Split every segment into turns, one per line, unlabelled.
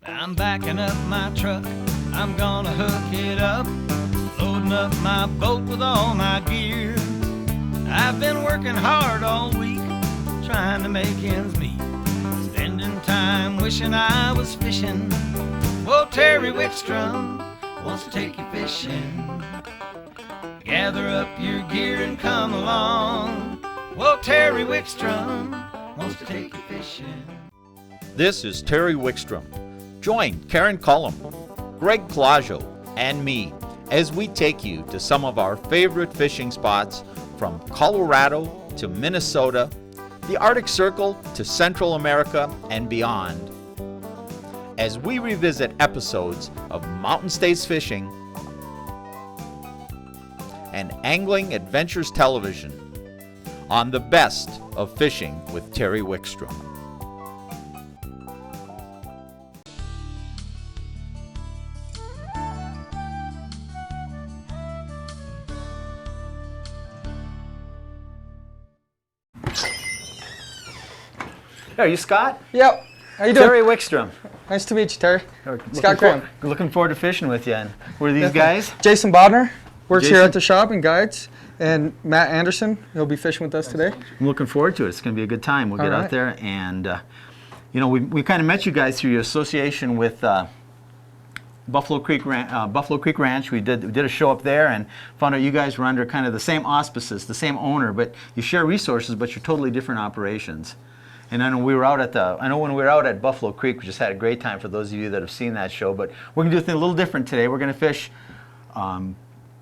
I'm backing up my truck, I'm gonna hook it up, loading up my boat with all my gear. I've been working hard all week, trying to make ends meet, spending time wishing I was fishing. Well, Terry Wickstrom wants to take you fishing. Gather up your gear and come along. Well, Terry Wickstrom wants to take you fishing.
This is Terry Wickstrom. Join Karen Cullum, Greg Claggio, and me as we take you to some of our favorite fishing spots from Colorado to Minnesota, the Arctic Circle to Central America and beyond, as we revisit episodes of Mountain States Fishing and Angling Adventures Television on the best of fishing with Terry Wickstrom. Are you Scott?
Yep. How you doing?
Terry Wickstrom.
Nice to meet you, Terry. Scott Graham.
Looking forward to fishing with you. And who are these guys?
Jason Bodner works
Jason?
here at the shop and guides. And Matt Anderson, he'll be fishing with us today.
I'm looking forward to it. It's going to be a good time. We'll get out there and, we kind of met you guys through your association with Buffalo Creek Ranch. We did a show up there and found out you guys were under kind of the same auspices, the same owner, but you share resources, but you're totally different operations. And I know when we were out at Buffalo Creek, we just had a great time for those of you that have seen that show. But we're going to do something a little different today. We're going to fish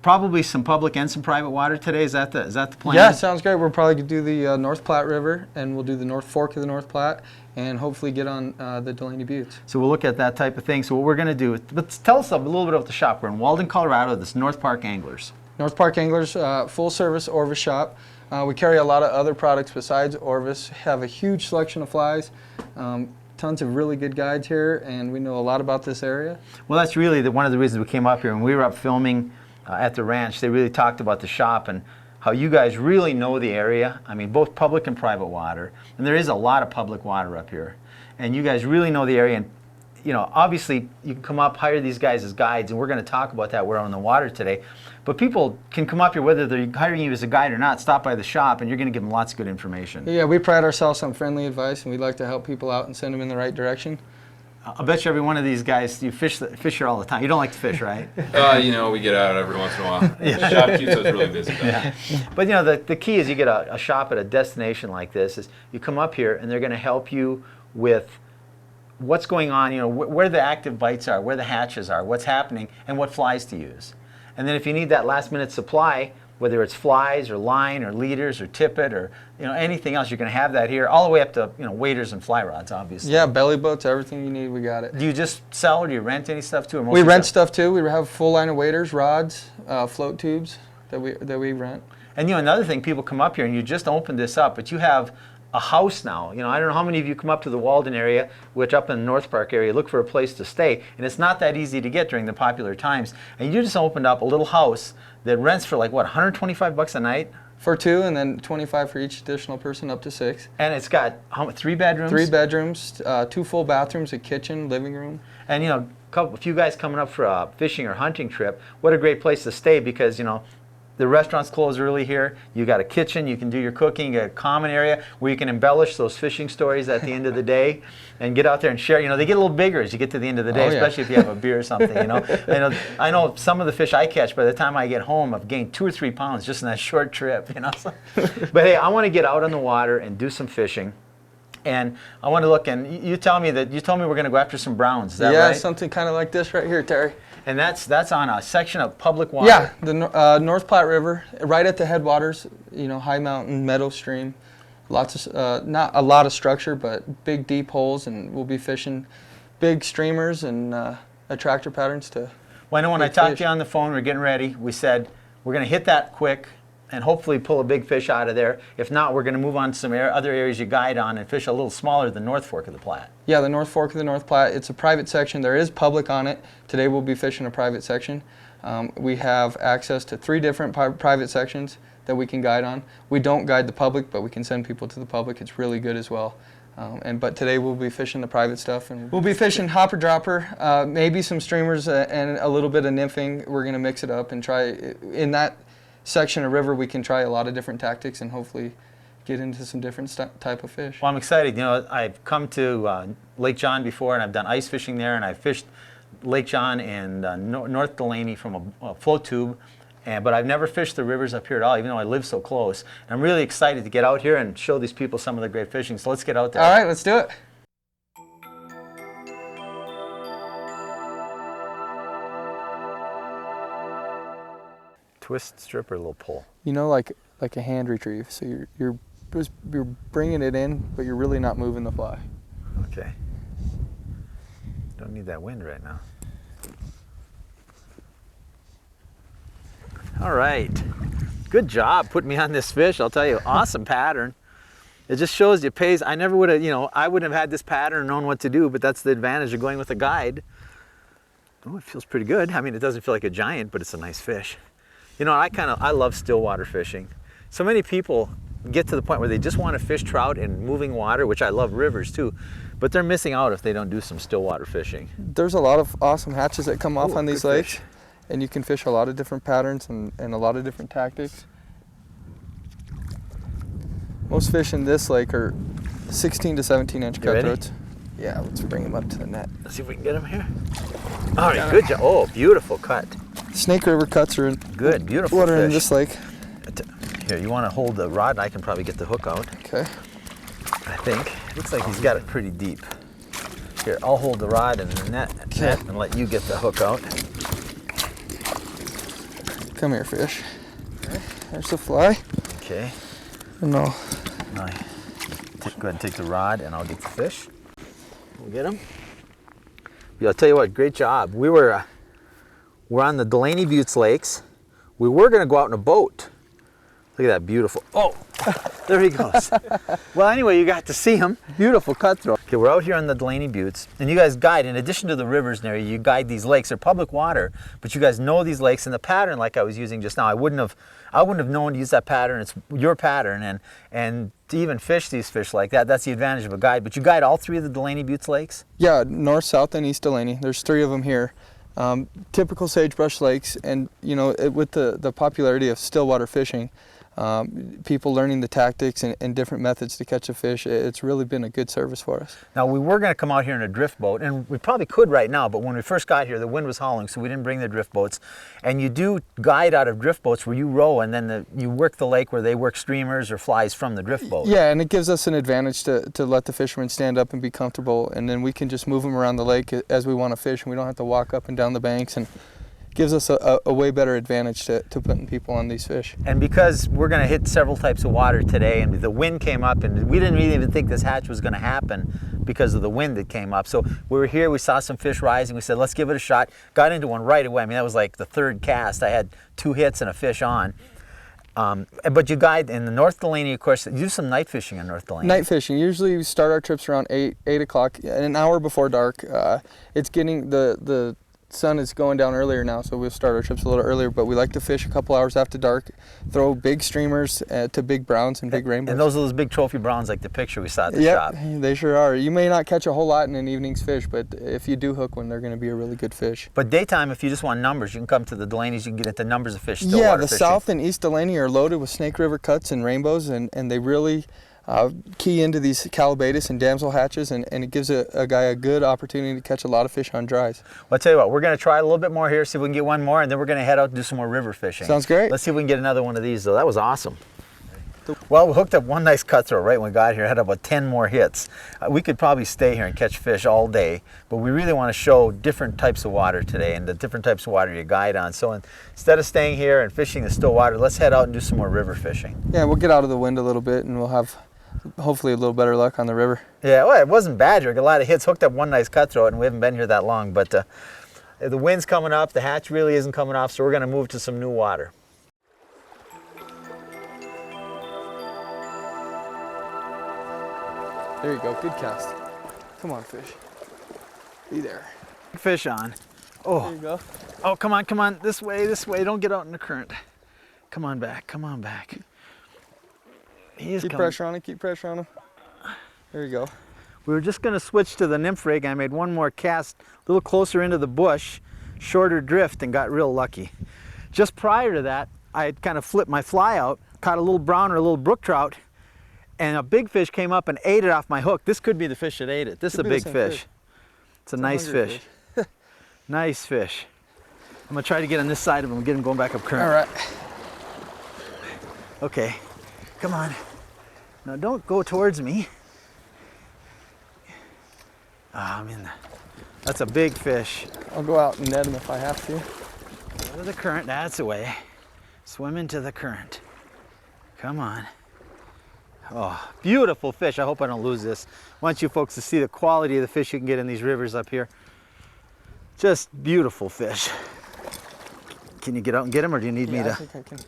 probably some public and some private water today. Is that the plan?
Yeah, sounds great. We're probably going to do the North Platte River, and we'll do the North Fork of the North Platte, and hopefully get on the Delaney Buttes.
So we'll look at that type of thing. So what we're going to do, but tell us a little bit about the shop. We're in Walden, Colorado. This is North Park Anglers.
North Park Anglers, full-service Orvis shop. We carry a lot of other products besides Orvis, have a huge selection of flies, tons of really good guides here, and we know a lot about this area.
Well, that's really one of the reasons we came up here. When we were up filming at the ranch, they really talked about the shop and how you guys really know the area. I mean, both public and private water, and there is a lot of public water up here. And you guys really know the area, and obviously you can come up, hire these guys as guides, and we're going to talk about that. We're on the water today. But people can come up here, whether they're hiring you as a guide or not, stop by the shop, and you're going to give them lots of good information.
Yeah, we pride ourselves on friendly advice, and we'd like to help people out and send them in the right direction.
I bet you every one of these guys, you fish here all the time. You don't like to fish, right?
We get out every once in a while. The shop keeps us really busy.
Yeah. But the key is you get a shop at a destination like this, is you come up here, and they're going to help you with what's going on, where the active bites are, where the hatches are, what's happening, and what flies to use. And then if you need that last minute supply, whether it's flies or line or leaders or tippet or anything else, you're going to have that here, all the way up to waders and fly rods, obviously.
Yeah, belly boats, everything you need, we got it.
Do you just sell or do you rent any stuff too? Or
we rent stuff too. We have a full line of waders, rods, float tubes that we rent.
And another thing, people come up here and you just opened this up, but you have a house now. I don't know how many of you come up to the Walden area, which up in the North Park area, look for a place to stay, and it's not that easy to get during the popular times. And you just opened up a little house that rents for like, what, $125 a night?
For two, and then $25 for each additional person, up to 6.
And it's got 3 bedrooms?
3 bedrooms, 2 full bathrooms, a kitchen, living room.
And a few guys coming up for a fishing or hunting trip, what a great place to stay, because the restaurants close early here. You got a kitchen, you can do your cooking, you got a common area where you can embellish those fishing stories at the end of the day and get out there and share. They get a little bigger as you get to the end of the day, especially if you have a beer or something, I know some of the fish I catch, by the time I get home, I've gained 2 or 3 pounds just in that short trip, So, but hey, I want to get out on the water and do some fishing. And I want to look, and you told me we're going to go after some browns. Is that right?
Yeah, something kind of like this right here, Terry.
And that's on a section of public water.
Yeah, the North Platte River, right at the headwaters. High mountain, meadow stream, lots of not a lot of structure, but big deep holes, and we'll be fishing big streamers and attractor patterns to.
Well, I know when I talked to you on the phone, we were getting ready. We said we're going to hit that quick and hopefully pull a big fish out of there. If not, we're going to move on to some other areas you guide on and fish a little smaller than North Fork of the Platte.
Yeah, the North Fork of the North Platte. It's a private section. There is public on it. Today we'll be fishing a private section. We have access to 3 different private sections that we can guide on. We don't guide the public, but we can send people to the public. It's really good as well. But today we'll be fishing the private stuff, and we'll be fishing hopper dropper, maybe some streamers and a little bit of nymphing. We're gonna mix it up and try in that section of river. We can try a lot of different tactics and hopefully get into some different type of fish.
Well, I'm excited. You know, I've come to Lake John before, and I've done ice fishing there, and I've fished Lake John and North Delaney from a float tube. But I've never fished the rivers up here at all, even though I live so close. And I'm really excited to get out here and show these people some of the great fishing. So let's get out there.
All right, let's do it.
Twist, strip, or a little pull?
You know, like a hand retrieve. So you're bringing it in, but you're really not moving the fly.
Okay. Don't need that wind right now. All right, good job putting me on this fish. I'll tell you, awesome pattern. It just shows you pays. I never would have, you know, I wouldn't have had this pattern and known what to do, but that's the advantage of going with a guide. Oh, it feels pretty good. I mean, it doesn't feel like a giant, but it's a nice fish. You know, I love stillwater fishing. So many people get to the point where they just want to fish trout in moving water, which I love rivers too, but they're missing out if they don't do some stillwater fishing.
There's a lot of awesome hatches that come off on these lakes.
Fish.
And you can fish a lot of different patterns and a lot of different tactics. Most fish in this lake are 16 to 17 inch cutthroats. Yeah, let's bring them up to the net.
Let's see if we can get them here. All right, good job. Oh, beautiful cut.
Snake River cuts are in
good, beautiful
water
fish.
in this lake.
Here, you want to hold the rod? I can probably get the hook out.
Okay.
I think. Looks like he's got it pretty deep. Here, I'll hold the rod and the net and let you get the hook out.
Come here, fish. Okay. There's the fly.
Okay.
And I'll
go ahead and take the rod, and I'll get the fish. We'll get him. Yeah, I'll tell you what, great job. We're on the Delaney Buttes Lakes. We were going to go out in a boat. Look at that beautiful. Oh, there he goes. Well, anyway, you got to see him. Beautiful cutthroat. Okay, we're out here on the Delaney Buttes, and you guys guide, in addition to the rivers and area, you guide these lakes. They're public water, but you guys know these lakes, and the pattern like I was using just now, I wouldn't have known to use that pattern. It's your pattern, and to even fish these fish like that, that's the advantage of a guide. But you guide all three of the Delaney Buttes lakes?
Yeah, north, south, and east Delaney. There's 3 of them here. Typical sagebrush lakes, and you know, with the popularity of stillwater fishing, people learning the tactics and different methods to catch a fish, it's really been a good service for us.
Now, we were going to come out here in a drift boat, and we probably could right now, but when we first got here, the wind was howling, so we didn't bring the drift boats. And you do guide out of drift boats where you row, and then you work the lake where they work streamers or flies from the drift boat.
Yeah, and it gives us an advantage to let the fishermen stand up and be comfortable, and then we can just move them around the lake as we want to fish, and we don't have to walk up and down the banks, and gives us a way better advantage to putting people on these fish.
And because we're going to hit several types of water today, and the wind came up, and we didn't really even think this hatch was going to happen because of the wind that came up. So we were here, we saw some fish rising, we said, let's give it a shot. Got into one right away. I mean, that was like the 3rd cast. I had 2 hits and a fish on. But you guide in the North Delaney, of course. You do some night fishing in North Delaney.
Night fishing. Usually we start our trips around 8 o'clock, an hour before dark. It's getting the sun is going down earlier now, so we'll start our trips a little earlier, but we like to fish a couple hours after dark, throw big streamers to big browns and big rainbows.
And those are those big trophy browns like the picture we saw at the shop.
Yep, they sure are. You may not catch a whole lot in an evening's fish, but if you do hook one, they're going to be a really good fish.
But daytime, if you just want numbers, you can come to the Delaney's, you can get into numbers of fish, stillwater
Yeah, the
fishing.
South and East Delaney are loaded with Snake River cuts and rainbows, and they really key into these calabatus and damsel hatches, and it gives a guy a good opportunity to catch a lot of fish on dries.
Well, I'll tell you what, we're going to try a little bit more here, see if we can get one more, and then we're going to head out and do some more river fishing.
Sounds great.
Let's see if we can get another one of these, though. That was awesome. Well, we hooked up one nice cutthroat right when we got here, had about 10 more hits. We could probably stay here and catch fish all day, but we really want to show different types of water today and the different types of water you guide on. So instead of staying here and fishing the still water, let's head out and do some more river fishing.
Yeah, we'll get out of the wind a little bit, and we'll have hopefully a little better luck on the river.
Yeah, well, it wasn't bad. We got a lot of hits, hooked up one nice cutthroat, and we haven't been here that long, but the wind's coming up, the hatch really isn't coming off, so we're going to move to some new water.
There you go, good cast. Come on, fish. Be there.
Fish on. Oh.
There you go.
Oh, come on, this way, don't get out in the current. Come on back. He is
keep
coming.
pressure on him, keep pressure on him. There you go.
We were just going to switch to the nymph rig. I made one more cast a little closer into the bush, shorter drift, and got real lucky. Just prior to that, I had kind of flipped my fly out, caught a little brown or a little brook trout, and a big fish came up and ate it off my hook. This could be the fish that ate it. This is a big fish. It's a nice fish. Nice fish. I'm going to try to get on this side of him, get him going back up current.
All right.
Okay, come on. Now don't go towards me. Ah, I'm in there. That's a big fish.
I'll go out and net him if I have to.
Go to the current, that's the way. Swim into the current. Come on. Oh, beautiful fish. I hope I don't lose this. I want you folks to see the quality of the fish you can get in these rivers up here. Just beautiful fish. Can you get out and get him, or do you need me to?
I think I can.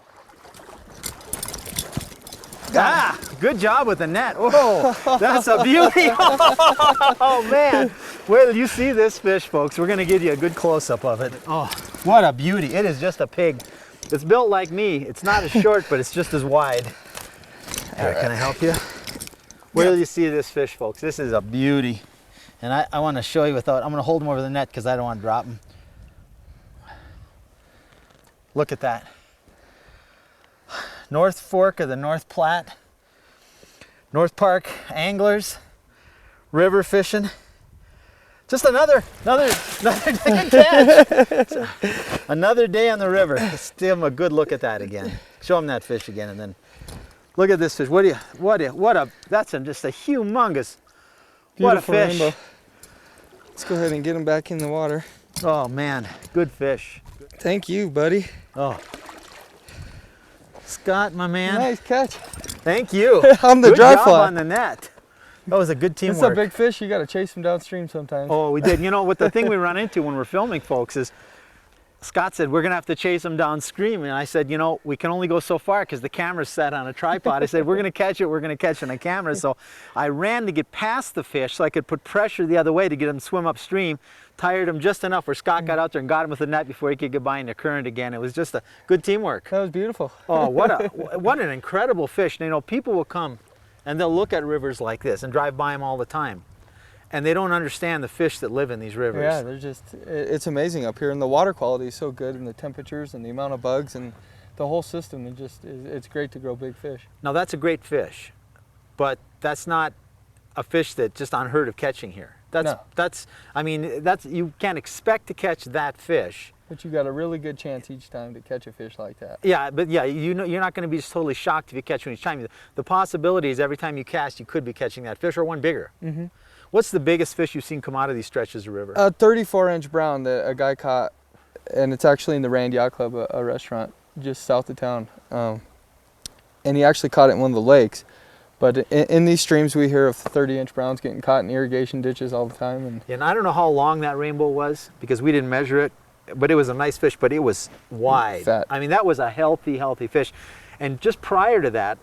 Ah, good job with the net. Oh, that's a beauty. Oh, man. Wait till you see this fish, folks. We're going to give you a good close-up of it. Oh, what a beauty. It is just a pig. It's built like me. It's not as short, but it's just as wide. Here, can I help you? Wait till you see this fish, folks. This is a beauty. And I want to show you without, I'm going to hold him over the net because I don't want to drop him. Look at that. North Fork of the North Platte, North Park anglers, river fishing. Just another catch. Another day on the river. Let's give them a good look at that again. Show them that fish again, and then look at this fish. That's just a humongous.
Beautiful
what a fish.
rainbow. Let's go ahead and get him back in the water.
Oh man, good fish.
Thank you, buddy.
Oh. Scott, my man.
Nice catch.
Thank you.
On the
good
dry
job
fly.
on the net. That was a good teamwork.
It's a big fish. You got to chase him downstream sometimes.
Oh, we did. You know what the thing we run into when we're filming, folks, is Scott said we're gonna have to chase him downstream, and I said, you know, we can only go so far because the camera's set on a tripod. I said we're gonna catch it. We're gonna catch it on a camera. So I ran to get past the fish so I could put pressure the other way to get him to swim upstream. Tired him just enough where Scott got out there and got him with the net before he could get by in the current again. It was just a good teamwork.
That was beautiful.
Oh, what an incredible fish. You know, people will come and they'll look at rivers like this and drive by them all the time. And they don't understand the fish that live in these rivers.
Yeah, they're just, it's amazing up here. And the water quality is so good, and the temperatures and the amount of bugs and the whole system, it's great to grow big fish.
Now that's a great fish, but that's not a fish that's just unheard of catching here. You can't expect to catch that fish.
But you got a really good chance each time to catch a fish like that.
Yeah, but yeah, you know, you're not going to be just totally shocked if you catch one each time. The possibility is every time you cast, you could be catching that fish or one bigger. Mm-hmm. What's the biggest fish you've seen come out of these stretches of river?
A 34-inch brown that a guy caught, and it's actually in the Rand Yacht Club, a restaurant just south of town. And he actually caught it in one of the lakes. But in these streams, we hear of 30-inch browns getting caught in irrigation ditches all the time.
And I don't know how long that rainbow was because we didn't measure it, but it was a nice fish, but it was wide.
Fat.
I mean, that was a healthy fish. And just prior to that,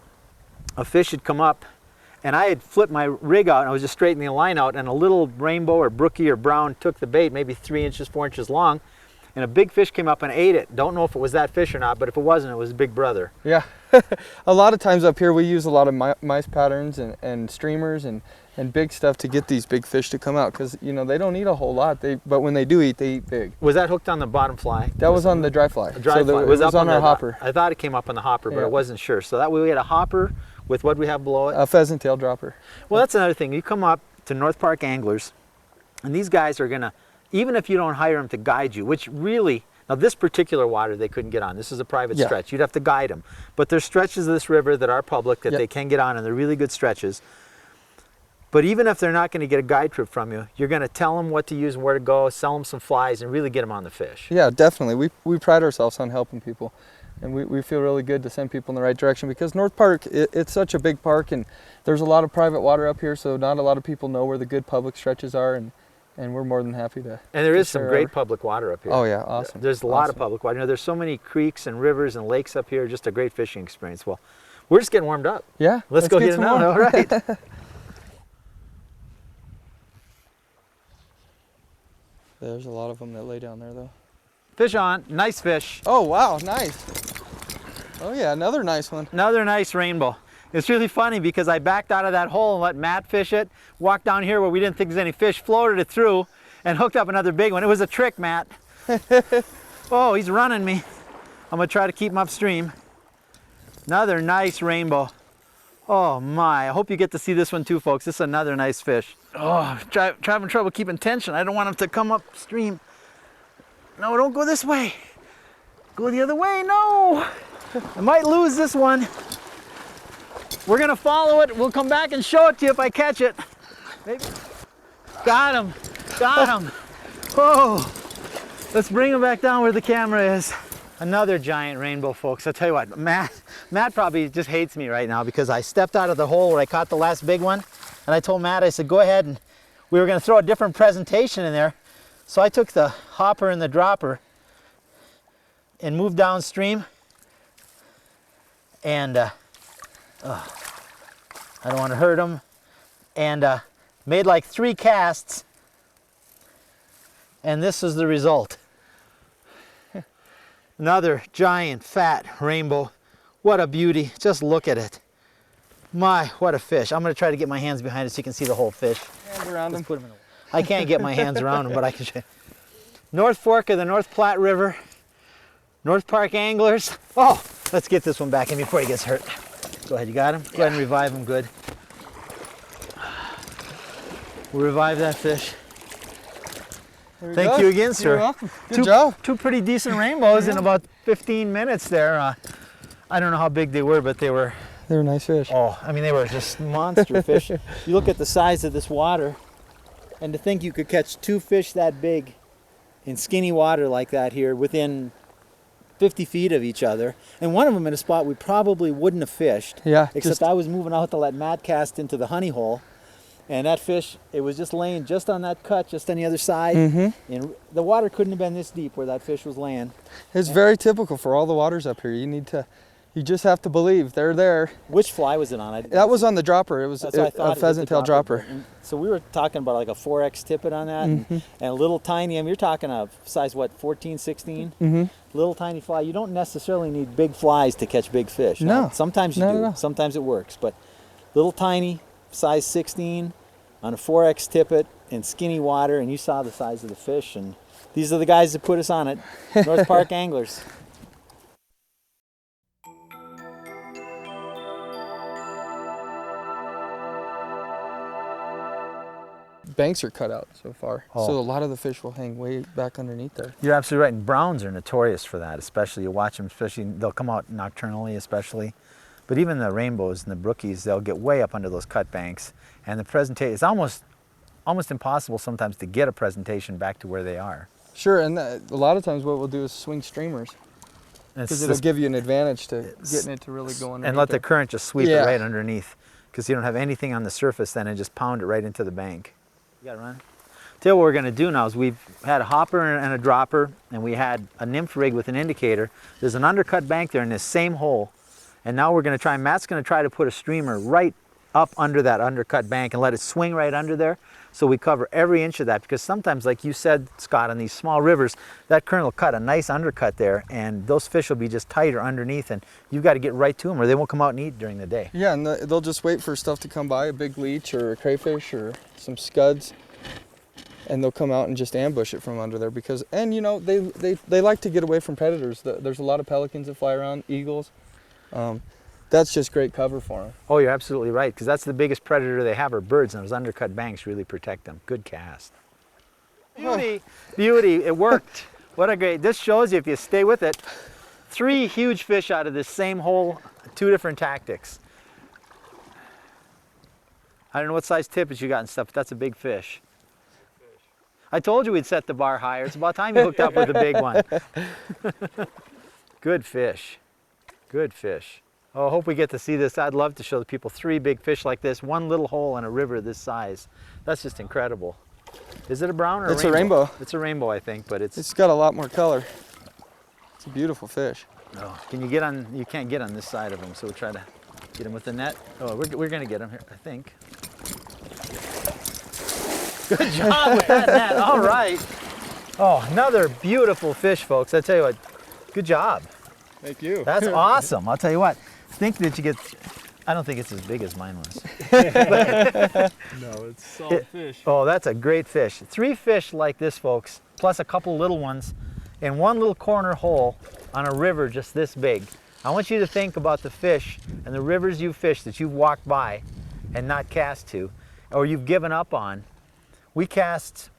a fish had come up, and I had flipped my rig out, and I was just straightening the line out, and a little rainbow or brookie or brown took the bait, maybe 3 inches, 4 inches long, and a big fish came up and ate it. Don't know if it was that fish or not, but if it wasn't, it was Big Brother.
Yeah. A lot of times up here, we use a lot of mice patterns and streamers and big stuff to get these big fish to come out, because, you know, they don't eat a whole lot, but when they do eat, they eat big.
Was that hooked on the bottom fly?
That was on the dry fly.
Dry fly.
It was
up
on our hopper.
I thought it came up on the hopper, but
Yeah.
I wasn't sure. So that way we had a hopper with what we have below it.
A pheasant tail dropper.
Well, that's another thing. You come up to North Park anglers, and these guys are going to, even if you don't hire them to guide you, which really, now this particular water they couldn't get on. This is a private stretch. You'd have to guide them. But there's stretches of this river that are public that they can get on, and they're really good stretches. But even if they're not going to get a guide trip from you, you're going to tell them what to use and where to go, sell them some flies, and really get them on the fish.
Yeah, definitely. We pride ourselves on helping people. And we feel really good to send people in the right direction, because North Park, it's such a big park, and there's a lot of private water up here, so not a lot of people know where the good public stretches are, and we're more than happy to.
And there is some great public water up here.
Oh yeah, awesome.
There's a lot of public water. You know, there's so many creeks and rivers and lakes up here, just a great fishing experience. Well, we're just getting warmed up.
Yeah.
Let's go get it out. All right.
There's a lot of them that lay down there though.
Fish on, nice fish.
Oh wow, nice. Oh yeah, another nice one.
Another nice rainbow. It's really funny because I backed out of that hole and let Matt fish it, walked down here where we didn't think there's any fish, floated it through, and hooked up another big one. It was a trick, Matt. Oh, he's running me. I'm gonna try to keep him upstream. Another nice rainbow. Oh my, I hope you get to see this one too, folks. This is another nice fish. Oh, having trouble keeping tension. I don't want him to come upstream. No, don't go this way. Go the other way, no. I might lose this one. We're gonna follow it. We'll come back and show it to you if I catch it. Maybe. Got him, got him. Oh, let's bring him back down where the camera is. Another giant rainbow, folks. I'll tell you what, Matt probably just hates me right now because I stepped out of the hole where I caught the last big one, and I told Matt, I said, go ahead, and we were gonna throw a different presentation in there. So I took the hopper and the dropper and moved downstream, and I don't want to hurt him, and made like 3 casts, and this is the result. Another giant fat rainbow. What a beauty. Just look at it. My, what a fish. I'm going to try to get my hands behind it so you can see the whole fish.
Hands around him.
Put him in the... I can't get my hands around him, but I can show you. North Fork of the North Platte River. North Park anglers. Oh, let's get this one back in before he gets hurt. Go ahead, you got him? Go ahead and revive him, good. We'll revive that fish. Thank you again, sir.
You're welcome. Good job.
Two pretty decent rainbows in about 15 minutes there. I don't know how big they were, but they were
nice fish.
Oh, I mean, they were just monster fish. You look at the size of this water, and to think you could catch 2 fish that big in skinny water like that here within 50 feet of each other, and one of them in a spot we probably wouldn't have fished.
Yeah.
Except I was moving out to let Matt cast into the honey hole. And that fish, it was just laying just on that cut, just on the other side. Mm-hmm. And the water couldn't have been this deep where that fish was laying.
It's very typical for all the waters up here. You just have to believe they're there.
Which fly was it on?
That was on the dropper. It was a pheasant tail dropper.
So we were talking about like a 4X tippet on that, and a little tiny, I mean, you're talking a size, what, 14, 16? Mm-hmm. Little tiny fly. You don't necessarily need big flies to catch big fish.
No.
Now, sometimes you do. No. Sometimes it works. But little tiny, size 16, on a 4X tippet in skinny water, and you saw the size of the fish, and these are the guys that put us on it, North Park anglers.
Banks are cut out so far, so a lot of the fish will hang way back underneath there.
You're absolutely right, and browns are notorious for that, especially you watch them, especially they'll come out nocturnally especially. But even the rainbows and the brookies, they'll get way up under those cut banks. And the presentation, it's almost impossible sometimes to get a presentation back to where they are.
Sure, and a lot of times what we'll do is swing streamers. Because it'll give you an advantage to getting it to really go underneath.
And let the current just sweep it right underneath. Because you don't have anything on the surface then, and just pound it right into the bank. You gotta run. Tell you what we're gonna do now is we've had a hopper and a dropper, and we had a nymph rig with an indicator. There's an undercut bank there in this same hole. And now we're going to try, Matt's going to try to put a streamer right up under that undercut bank and let it swing right under there, so we cover every inch of that, because sometimes, like you said, Scott, on these small rivers, that current will cut a nice undercut there, and those fish will be just tighter underneath, and you've got to get right to them or they won't come out and eat during the day.
Yeah, and they'll just wait for stuff to come by, a big leech or a crayfish or some scuds, and they'll come out and just ambush it from under there because, and you know, they like to get away from predators. There's a lot of pelicans that fly around, eagles. That's just great cover for them.
Oh, you're absolutely right, because that's the biggest predator they have are birds, and those undercut banks really protect them. Good cast. Beauty, beauty, it worked. What a great, this shows you if you stay with it, 3 huge fish out of this same hole, 2 different tactics. I don't know what size tippets you got and stuff, but that's a big fish. I told you we'd set the bar higher. It's about time you hooked up with a big one. Good fish. Good fish. Oh, I hope we get to see this. I'd love to show the people 3 big fish like this, 1 little hole in a river this size. That's just incredible. Is it a brown or a rainbow?
It's a rainbow.
It's a rainbow, I think, but it's
got a lot more color. It's a beautiful fish.
Oh, can you get on? You can't get on this side of him, so we'll try to get him with the net. Oh, we're going to get him here, I think. Good job with that net. All right. Oh, another beautiful fish, folks. I tell you what, good job.
Thank you.
That's awesome. I'll tell you what. Think that you get, I don't think it's as big as mine was.
No, it's solid fish.
Oh, that's a great fish. 3 fish like this, folks, plus a couple little ones in one little corner hole on a river just this big. I want you to think about the fish and the rivers you fished that you've walked by and not cast to, or you've given up on. We cast,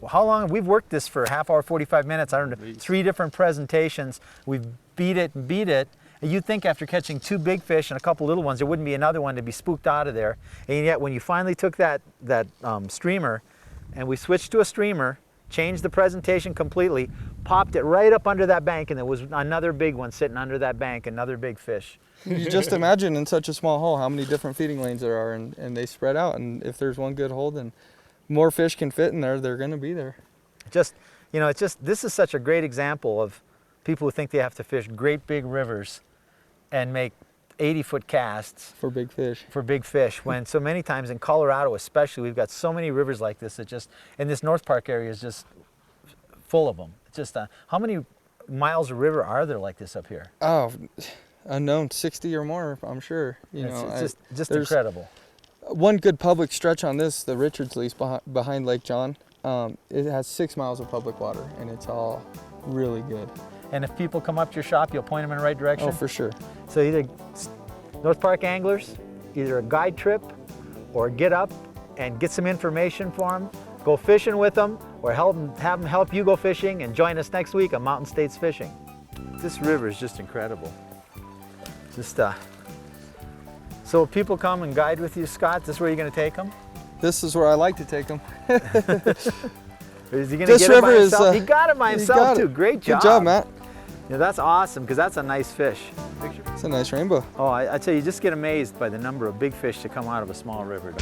well, how long? We've worked this for a half hour, 45 minutes. I don't know, 3 different presentations. We've beat it and beat it. And you'd think after catching 2 big fish and a couple little ones, there wouldn't be another one to be spooked out of there. And yet when you finally took that streamer and we switched to a streamer, changed the presentation completely, popped it right up under that bank, and there was another big one sitting under that bank, another big fish.
You just imagine in such a small hole how many different feeding lanes there are, and they spread out. And if there's one good hole, then more fish can fit in there. They're going to be there.
Just, you know, this is such a great example of people who think they have to fish great big rivers and make 80-foot casts
For big fish.
when so many times in Colorado especially, we've got so many rivers like this that just, and this North Park area is just full of them. It's just, how many miles of river are there like this up here?
Oh, unknown, 60 or more, I'm sure.
It's just incredible.
One good public stretch on this, the Richards lease behind Lake John, it has 6 miles of public water, and it's all really good.
And if people come up to your shop, you'll point them in the right direction?
Oh, for sure.
So either North Park anglers, either a guide trip or get up and get some information for them, go fishing with them, or have them help you go fishing, and join us next week on Mountain States Fishing. This river is just incredible. So if people come and guide with you, Scott, this is where you're going to take them?
This is where I like to take them.
Or is he going to get it by himself? He got it by himself too. Great job.
Good job, Matt.
Yeah, that's awesome, because that's a nice fish.
It's a nice rainbow.
Oh, I tell you, you just get amazed by the number of big fish that come out of a small river.